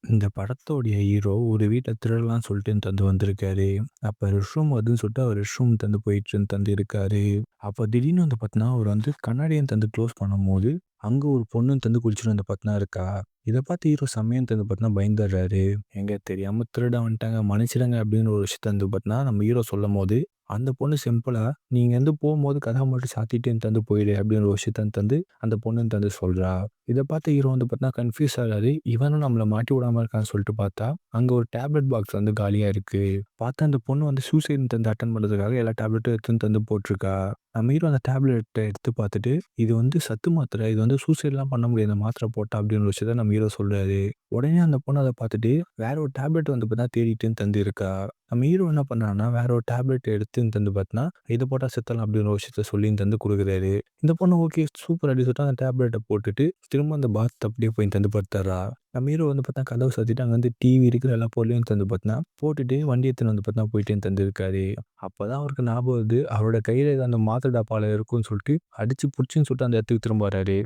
இந்த படத்தோடைய ஹீரோ ஒரு வீட்ல திருடலாம்னு சொல்லிட்டு தந்து வந்திருக்காரு. அப்ப ரெஸ்ட் ரூம் வருதுன்னு சொல்லிட்டு அவர் ரெஸ்ட் ரூம் தந்து போயிட்டு தந்து இருக்காரு. அப்ப திடீர்னு வந்து பார்த்தீங்கன்னா, அவர் வந்து கண்ணாடிய தந்து க்ளோஸ் பண்ணும்போது, அங்க ஒரு பொண்ணு தந்து குளிச்சுட்டு வந்து பார்த்தீங்கன்னா இருக்கா. இத பார்த்து ஹீரோ செம்மையா தந்து பார்த்தீங்கன்னா பயந்துர்றாரு. "ஏங்க தெரியாம திருட வந்துட்டேங்க மன்னிச்சிடுங்க" அப்படின்னு ஒரு விஷயத்த வந்து பார்த்தீங்கன்னா, நம்ம ஹீரோ சொல்லும்போது, அந்த பொண்ணு சிம்பிளா, "நீங்க வந்து போம்போது கதவ மட்டும் சாத்திட்டு தந்து போயிடு" அப்படின்னு ஒரு விஷயத்த தந்து அந்த பொண்ணு தந்து சொல்றா. இத பார்த்து ஹீரோ வந்து பார்த்தீங்கன்னா கன்ஃப்யூஸ் ஆகுறாரு. இவனும் நம்மள மாட்டி விடாம இருக்கான்னு சொல்லிட்டு பார்த்தா, அங்க ஒரு டேப்லெட் பாக்ஸ் வந்து காலியா இருக்கு. பார்த்தா அந்த பொண்ணு வந்து சூசைட் வந்து அட்டெண்ட் பண்றதுக்காக எல்லா டேப்லெட்டும் எடுத்துன்னு தந்து போட்டுருக்கா. நம்ம ஹீரோ அந்த டேப்லெட்ட எடுத்து பார்த்துட்டு, "இது வந்து சத்து மாத்திரை. இது வந்து சூசைட்லாம் பண்ண முடியாது இந்த மாத்திரை போட்டா" அப்படின்னு ஒரு விஷயத்த நம்ம ஹீரோ சொல்றாரு. உடனே அந்த பொண்ணு அத பார்த்துட்டு, வேற ஒரு டேப்லெட் வந்து பார்த்தீங்கன்னா தேடிட்டு தந்து இருக்கா. நம்ம ஹீரோ என்ன பண்றாருன்னா, வேற ஒரு டேப்லெட் எடுத்துன்னு தந்து பார்த்தீங்கன்னா, "இத போட்டா செத்துடலாம்" அப்படின்னு ஒரு விஷயத்த சொல்லி தந்து குடுக்குறாரு. இந்த பொண்ணு ஓகே சூப்பர் அப்படின்னு சொல்லிட்டு அந்த டேப்லெட்ட போட்டுட்டு, திரும்ப அந்த பாத் டப்லயே போய் தந்து படுத்துர்றா. நம்ம ஹீரோ வந்து பார்த்தா கதவ சாத்திட்டு அங்க வந்து டிவி இருக்கிற எல்லா பொருளையும் தந்து பார்த்தீங்கன்னா, போட்டுட்டு வண்டி எடுத்துன்னு வந்து பார்த்தீங்கன்னா போயிட்டு தந்திருக்காரு. அப்பதான் அவருக்கு ஞாபகம் வருது, அவரோட கையில ஏதோ அந்த மாத்திரை டப்பால இருக்குன்னு சொல்லிட்டு, அடிச்சு புடிச்சுன்னு சொல்லிட்டு அந்த இடத்துக்கு திரும்ப வராரு.